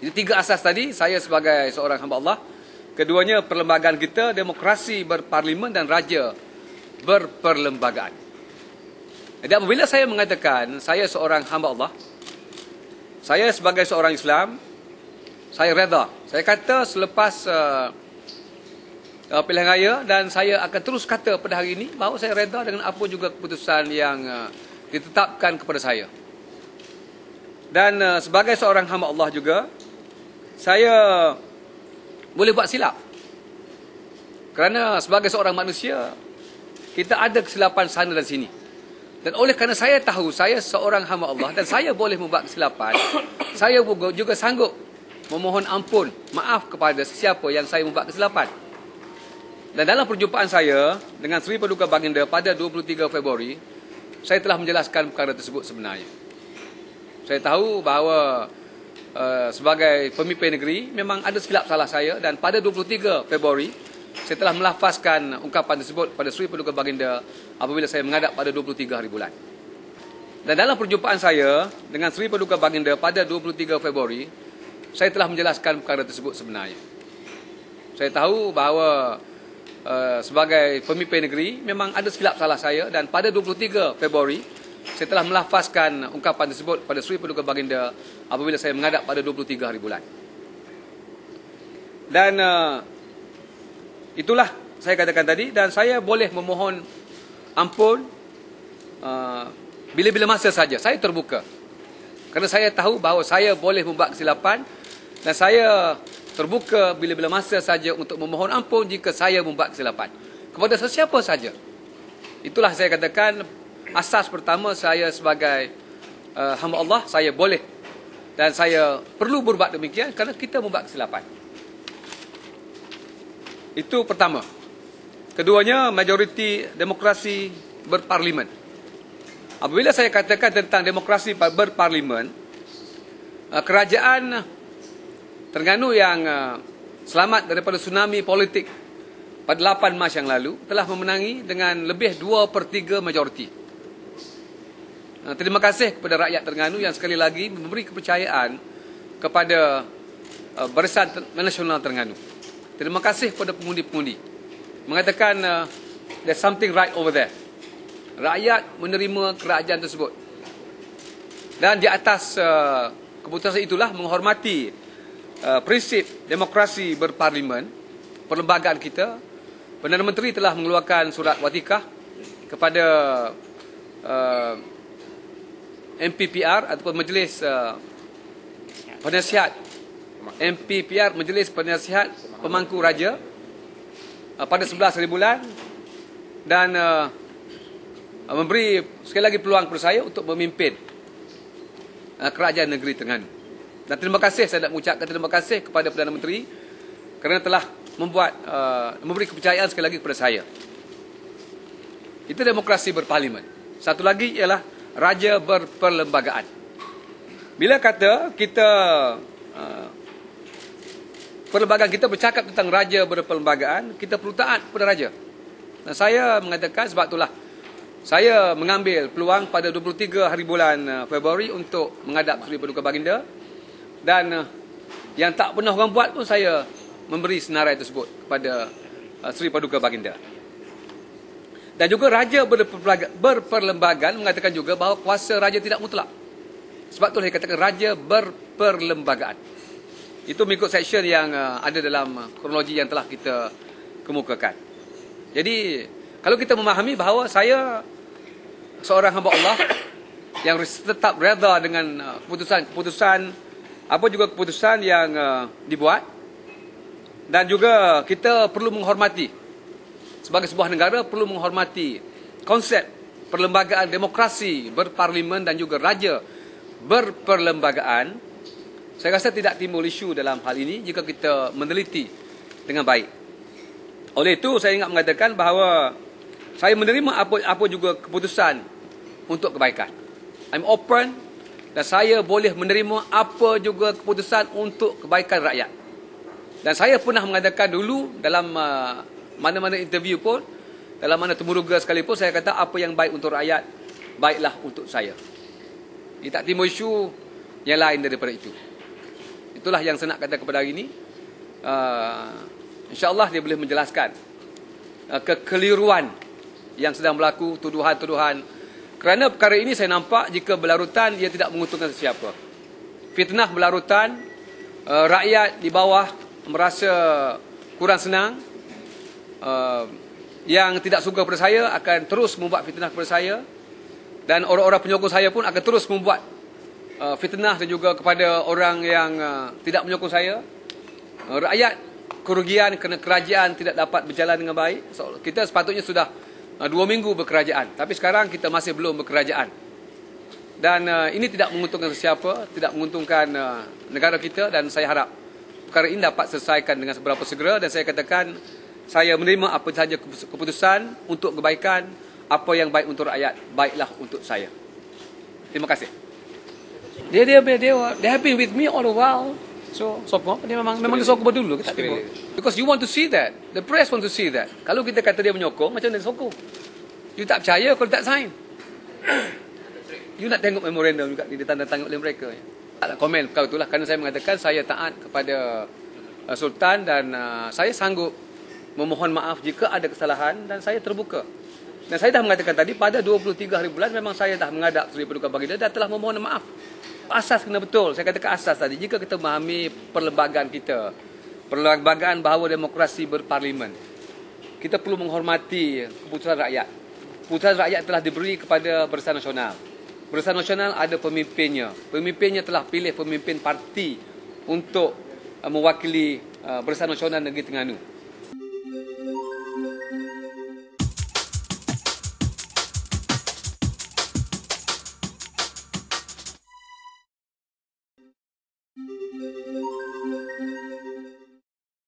Jadi tiga asas tadi, saya sebagai seorang hamba Allah. Keduanya, perlembagaan kita, demokrasi berparlimen dan raja berperlembagaan. Jadi apabila saya mengatakan saya seorang hamba Allah, saya sebagai seorang Islam, saya reda. Saya kata selepas pilihan raya, dan saya akan terus kata pada hari ini bahawa saya reda dengan apa juga keputusan yang ditetapkan kepada saya. Dan sebagai seorang hamba Allah juga, saya boleh buat silap. Kerana sebagai seorang manusia, kita ada kesilapan sana dan sini. Dan oleh kerana saya tahu saya seorang hamba Allah dan saya boleh membuat kesilapan, saya juga sanggup memohon ampun, maaf kepada sesiapa yang saya membuat kesilapan. Dan dalam perjumpaan saya dengan Seri Paduka Baginda pada 23 Februari, saya telah menjelaskan perkara tersebut sebenarnya. Saya tahu bahawa sebagai pemimpin negeri memang ada silap salah saya, dan pada 23 Februari saya telah melafazkan ungkapan tersebut pada Seri Paduka Baginda apabila saya menghadap pada 23 hari bulan. Dan dalam perjumpaan saya dengan Seri Paduka Baginda pada 23 Februari, saya telah menjelaskan perkara tersebut sebenarnya. Saya tahu bahawa sebagai pemimpin negeri memang ada silap salah saya, dan pada 23 Februari saya telah melafazkan ungkapan tersebut pada Seri Paduka Baginda apabila saya menghadap pada 23 hari bulan. Dan itulah saya katakan tadi, dan saya boleh memohon ampun bila-bila masa saja. Saya terbuka. Kerana saya tahu bahawa saya boleh membuat kesilapan, dan saya terbuka bila-bila masa saja untuk memohon ampun jika saya membuat kesilapan kepada sesiapa saja. Itulah saya katakan asas pertama saya sebagai hamba Allah, saya boleh dan saya perlu berbuat demikian kerana kita membuat kesilapan. Itu pertama. Keduanya, majoriti demokrasi berparlimen. Apabila saya katakan tentang demokrasi berparlimen, kerajaan Terengganu yang selamat daripada tsunami politik pada 8 Mac yang lalu telah memenangi dengan lebih 2/3 majoriti. Terima kasih kepada rakyat Terengganu yang sekali lagi memberi kepercayaan kepada Barisan Nasional Terengganu. Terima kasih kepada pengundi-pengundi. Mengatakan there's something right over there. Rakyat menerima kerajaan tersebut. Dan di atas keputusan itulah menghormati prinsip demokrasi berparlimen, perlembagaan kita, Perdana Menteri telah mengeluarkan surat watikah kepada MPPR ataupun Majlis Penasihat MPPR, Majlis Penasihat Pemangku Raja, pada 11 hari bulan, dan memberi sekali lagi peluang kepada saya untuk memimpin kerajaan negeri Terengganu. Dan terima kasih, saya nak mengucapkan terima kasih kepada Perdana Menteri kerana telah memberi kepercayaan sekali lagi kepada saya. Itu demokrasi berparlimen. Satu lagi ialah raja berperlembagaan. Bila kata kita perlembagaan kita bercakap tentang raja berperlembagaan, kita perlu taat kepada raja. Dan saya mengatakan sebab itulah saya mengambil peluang pada 23 hari bulan Februari untuk menghadap Seri Paduka Baginda. Dan yang tak pernah orang buat pun saya memberi senarai tersebut kepada Seri Paduka Baginda. Dan juga raja berperlembagaan mengatakan juga bahawa kuasa raja tidak mutlak. Sebab itulah dia katakan raja berperlembagaan. Itu mengikut section yang ada dalam kronologi yang telah kita kemukakan. Jadi kalau kita memahami bahawa saya seorang hamba Allah yang tetap reda dengan keputusan apa juga keputusan yang dibuat, dan juga kita perlu menghormati sebagai sebuah negara, perlu menghormati konsep perlembagaan demokrasi berparlimen dan juga raja berperlembagaan. Saya rasa tidak timbul isu dalam hal ini jika kita meneliti dengan baik. Oleh itu saya ingat mengatakan bahawa saya menerima apa juga keputusan untuk kebaikan. I'm open, dan saya boleh menerima apa juga keputusan untuk kebaikan rakyat. Dan saya pernah mengatakan dulu dalam mana-mana interview pun, dalam mana temuruga sekalipun, saya kata apa yang baik untuk rakyat, baiklah untuk saya. Ia tak timbul isu yang lain daripada itu. Itulah yang saya nak kata kepada hari ini. InsyaAllah dia boleh menjelaskan kekeliruan yang sedang berlaku, tuduhan-tuduhan. Kerana perkara ini saya nampak jika berlarutan, ia tidak menguntungkan sesiapa. Fitnah berlarutan, rakyat di bawah merasa kurang senang. Yang tidak suka kepada saya akan terus membuat fitnah kepada saya. Dan orang-orang penyokong saya pun akan terus membuat fitnah dan juga kepada orang yang tidak menyokong saya. Rakyat kerugian kerana kerajaan tidak dapat berjalan dengan baik. So, kita sepatutnya sudah 2 minggu berkerajaan, tapi sekarang kita masih belum berkerajaan. Dan ini tidak menguntungkan sesiapa, tidak menguntungkan negara kita, dan saya harap perkara ini dapat selesaikan dengan seberapa segera. Dan saya katakan, saya menerima apa sahaja keputusan untuk kebaikan. Apa yang baik untuk rakyat, baiklah untuk saya. Terima kasih. They have been with me all the while. So sokong, dia memang dia sokong berdulu, kita tengok. Because you want to see that. The press want to see that. Kalau kita kata dia menyokong, macam mana dia sokong? You tak percaya kalau tak sign. You nak tengok memorandum juga ditanda-tangan oleh mereka. Tak nak komen perkara itulah, kerana saya mengatakan saya taat kepada Sultan, dan saya sanggup memohon maaf jika ada kesalahan, dan saya terbuka. Dan saya dah mengatakan tadi, pada 23 hari bulan memang saya dah menghadap Seri Paduka Baginda dan telah memohon maaf. Asas kena betul. Saya katakan asas tadi, jika kita memahami perlembagaan kita, perlembagaan bahawa demokrasi berparlimen, kita perlu menghormati keputusan rakyat. Keputusan rakyat telah diberi kepada Barisan Nasional. Barisan Nasional ada pemimpinnya. Pemimpinnya telah pilih pemimpin parti untuk mewakili Barisan Nasional Negeri Terengganu. Thank you.